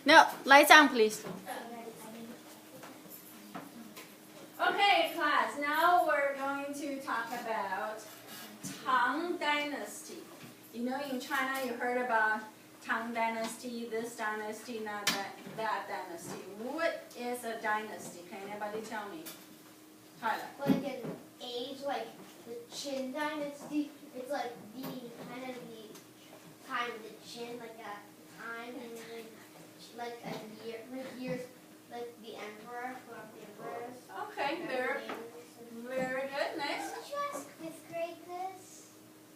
No, lights on, please. Okay, class. Now we're going to talk about Tang Dynasty. You know, in China, you heard about Tang Dynasty, this dynasty, not that dynasty. What is a dynasty? Can anybody tell me? Tyler. Like an age, like the QinDynasty. It's like the kind of the time of the Qin, like a time, and then like a year, like years, like the emperor, one of the emperors. Okay, very good. Next. Did you ask fifth grade this?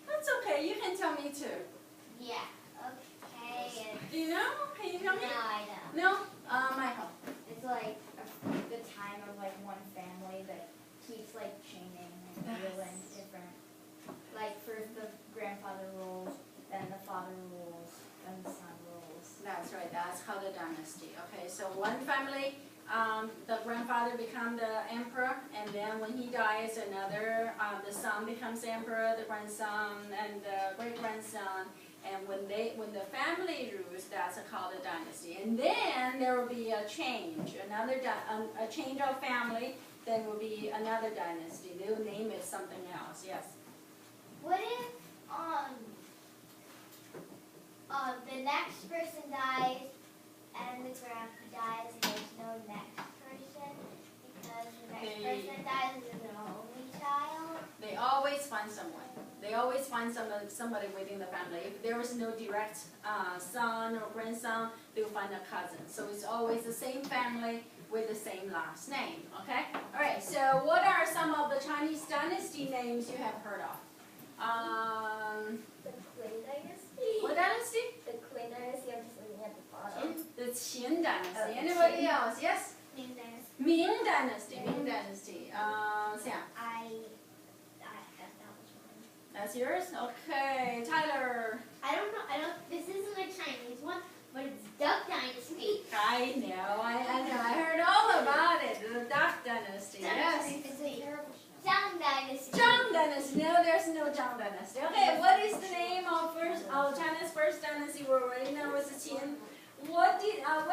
That's okay. You can tell me too. Yeah. Okay. Do you know? Can you tell me? No, I know. No? Michael. It's like the time of like one family that keeps like changing and doing different. Like first the grandfather rules, then the father rules, then the son rules. That's right. That's called a dynasty. Okay, so one family, the grandfather becomes the emperor, and then when he dies, another, the son becomes the emperor, the grandson, and the great-grandson. And when the family rules, that's called a dynasty. And then there will be a change, a change of family. Then will be another dynasty. They will name it something else. Yes. What if the next person dies and the grandpa dies and there's no next person because the next person dies and there's no only child? They always find someone. They always find somebody within the family. If there is no direct son or grandson, they will find a cousin. So it's always the same family with the same last name. Okay? All right. So what are some of the Chinese dynasty names you have heard of? The QinDynasty. What dynasty? The QinDynasty. I'm just looking at the bottom. The Qin dynasty. Oh, Anybody Qin. else? Yes? Ming Dynasty. Ming dynasty. Ming dynasty. Sam. That was mine. That's yours? Okay. Tyler. I don't know. This isn't a Chinese one, but it's Duck Dynasty. I know. I heard all about it. The Duck dynasty. Yes. It's a terrible show. Zhang Dynasty. Zhang dynasty. No, there's no Zhang dynasty. Okay, what is the name of China's first dynasty? We already know it's the Qin. When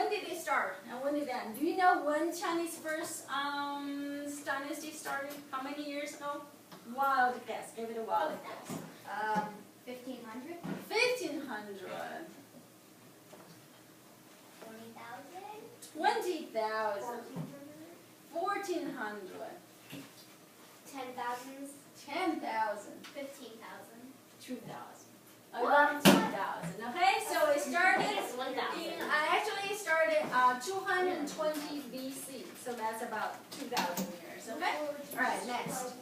did it start and when did it end? Do you know when Chinese first dynasty started? How many years ago? Wild guess. Give it a wild guess. 1500. 1500. 20,000. 20,000. 1400. 1400. 10,000. 10,000. 15,000. 2,000. Around 2,000. Okay, so it started. It's 1,000. Actually, it started 220 BC. So that's about 2,000 years. Okay. All right. Next.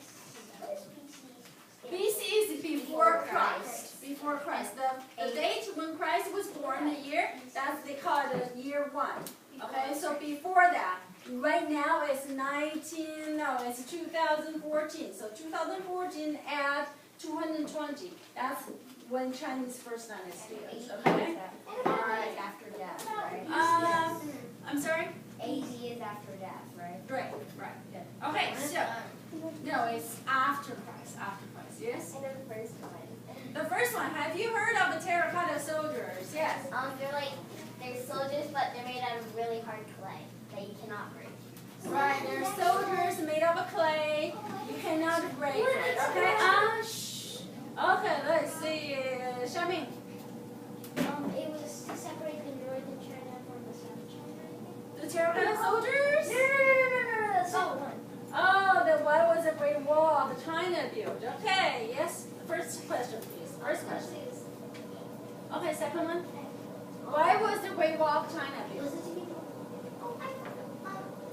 BC is before Christ. Before Christ. The date when Christ was born, the year, that's they call it year 1. Okay, so before that, right now it's 2014. So 2014 add 220. That's when Chinese first dynasty is. Okay. Alright, after death, right? I'm sorry. AD is after death, right? Right. Good. Okay. So no, it's after Christ. After Christ. Yes. I know the first one. The first one. Have you heard of the terracotta soldiers? Yes. They're soldiers, but they're made out of really hard clay that you cannot break. Right. They're soldiers made of clay. You cannot break it. Okay. Shh. Okay. Let's see. Xiaoming. It was to separate the northern China from the southern China. The terracotta soldiers? No. The southern one. Oh, what was the Great Wall of China built? Okay. Yes. First question, please. First question. Okay. Second one. Why was the Great Wall of China built? Was it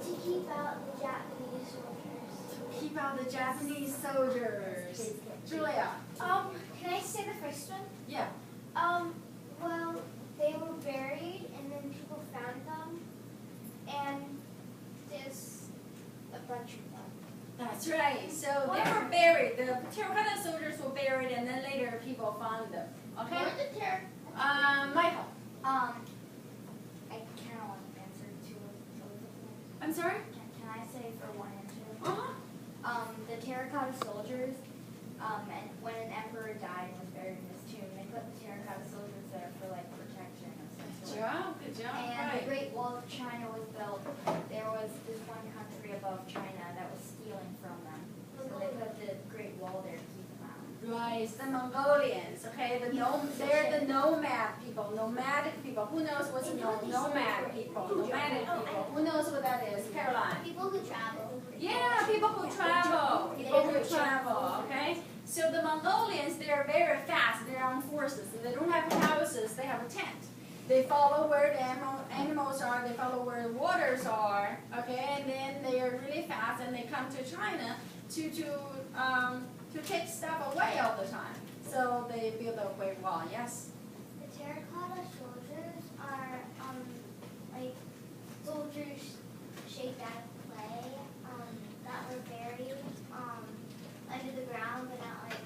to keep out the Japanese soldiers? To keep out the Japanese soldiers. Julia. Can I say the first one? Yeah. Well, they were buried, and then people found them, and there's a bunch of them. That's right. So they were buried. The terracotta soldiers were buried, and then later people found them. Okay. Michael. I kind of want to answer two of them. I'm sorry. Can I say for one and two? Uh-huh. The terracotta soldiers, and when an emperor died and was buried in his tomb, they put the terracotta soldiers there for like protection, essentially. good job, And the right. Great Wall of China was built. There was this one country above China that was stealing from them. So they put the Great Wall there to keep them out. Right, it's the Mongolians, okay, they're the nomad people, nomadic people. Who knows what's a nomad people, nomadic people? Who knows what that is? Caroline? People who travel. Yeah, people who travel, okay? So the Mongolians, they're very fast, they're on horses. They don't have houses, they have a tent. They follow where the animals are, they follow where the waters are, okay? And then they are really fast and they come to China to take stuff away all the time. So they build a great wall, yes? The terracotta soldiers are like soldiers shaped out of clay that were buried under the ground but not like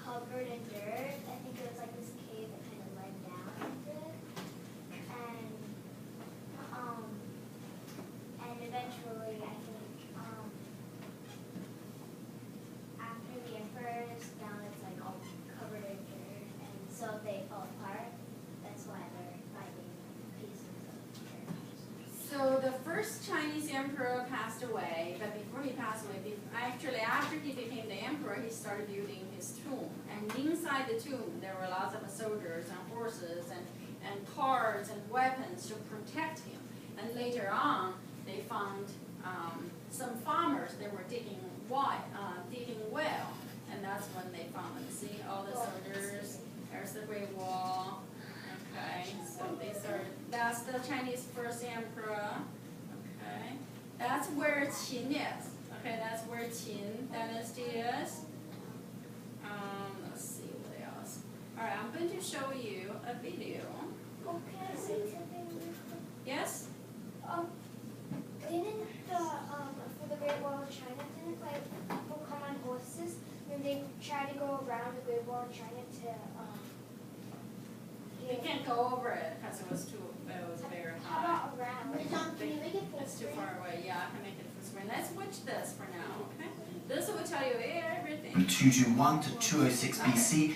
covered in dirt. I think it was like this cave that kind of led down into it. And eventually I think after the emperors down it's like all covered in dirt and so they fall apart. That's why they're finding pieces of terracotta. So the first Chinese emperor passed away, but before he passed away, actually after he became the emperor, he started building his tomb. And inside the tomb, there were lots of soldiers and horses and cars and weapons to protect him. And later on, they found some farmers. They were digging well, and that's when they found them. See all the soldiers. There's the Great Wall. Okay, so that's the Chinese first emperor. Okay, that's where Qin is. Okay, that's where Qin dynasty is. Let's see what else. All right, I'm going to show you a video. Oh, can I say something really quick? Yes? Didn't for the Great Wall of China, didn't like people come on horses when they try to go around the Great Wall of China to We can't go over it because it was very How high. about around? John, can you make it full It's too screen? far away. Yeah, I can make it full screen. Let's watch this for now, okay? This will tell you everything. From 221 to 206 BC, Okay.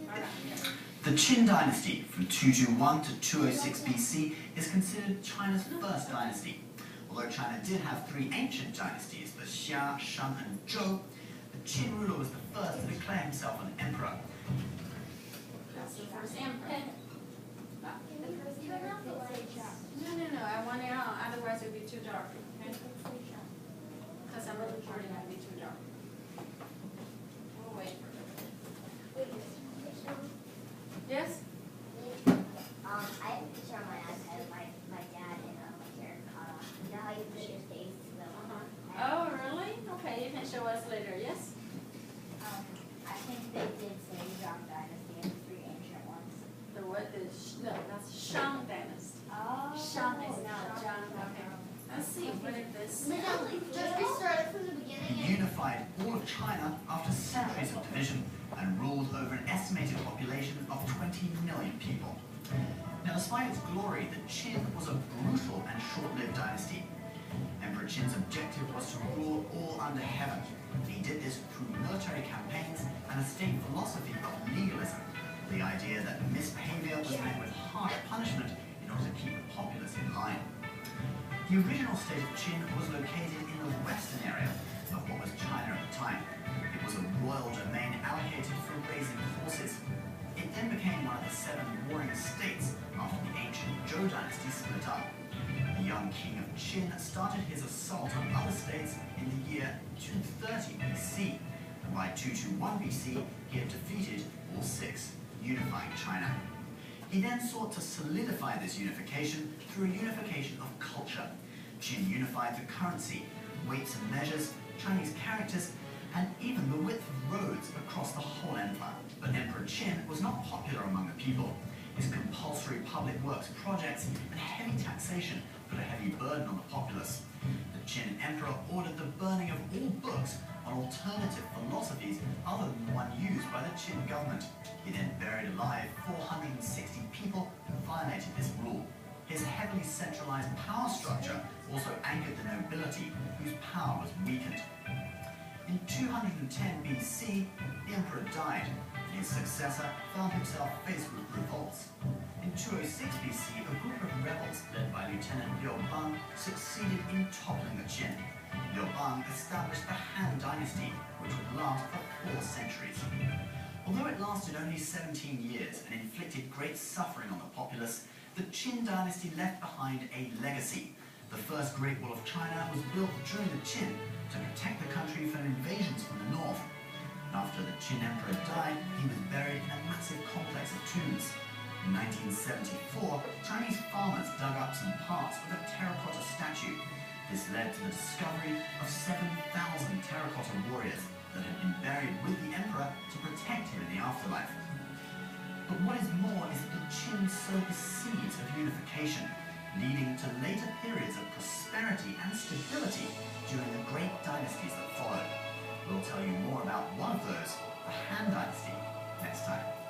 All right. Yeah. the Qin dynasty from 221 to 206 BC is considered China's first dynasty. Although China did have three ancient dynasties, the Xia, Shang, and Zhou, the Qin ruler was the first to declare himself an emperor. That's the first emperor. Can you turn off the lights? No. I want it on. Otherwise, it would be too dark. Okay? Because I'm recording, it would be too dark. We'll wait for it. Yes? I have a picture on my iPad of my dad in a terracotta. You know how you put your face to the Oh, really? Okay, you can show us later. Yes? I think they did say Zhang Dynasty and the three ancient ones. The what is? No, that's Shang dynasty. Oh. Shang is now Zhang. Okay. Let's see. What is this? Just restart it from the beginning. He unified all of China after centuries of division and ruled over an estimated population of 20 million people. Now, despite its glory, the Qin was a brutal and short-lived dynasty. Emperor Qin's objective was to rule all under heaven. He did this through military campaigns and a state philosophy of legalism, the idea that misbehavior was met with harsh punishment in order to keep the populace in line. The original state of Qin was located in the western area of what was China at the time. It was a royal domain allocated for raising horses. It then became one of the 7 warring states after the ancient Zhou dynasty split up. The young king of Qin started his assault on other states in the year 230 BC, and by 221 BC he had defeated all 6, unifying China. He then sought to solidify this unification through a unification of culture. Qin unified the currency, weights and measures, Chinese characters, and even the width of roads across the whole empire. But Emperor Qin was not popular among the people. His compulsory public works projects and heavy taxation put a heavy burden on the populace. The Qin emperor ordered the burning of all books on alternative philosophies other than the one used by the Qin government. He then buried alive 460 people who violated this rule. His heavily centralized power structure also angered the nobility, whose power was weakened. In 210 BC, the emperor died, and his successor found himself faced with revolts. In 206 BC, a group of rebels led by Lieutenant Liu Bang succeeded in toppling the Qin. Liu Bang established the Han Dynasty, which would last for 4 centuries. Although it lasted only 17 years and inflicted great suffering on the populace, the Qin dynasty left behind a legacy. The first Great Wall of China was built during the Qin to protect the country from invasions from the north. After the Qin emperor died, he was buried in a massive complex of tombs. In 1974, Chinese farmers dug up some parts of a terracotta statue. This led to the discovery of 7,000 terracotta warriors that had been buried with the emperor to protect him in the afterlife. But what is more is that the Qin sowed the seeds of unification, leading to later periods of prosperity and stability during the great dynasties that followed. We'll tell you more about one of those, the Han Dynasty, next time.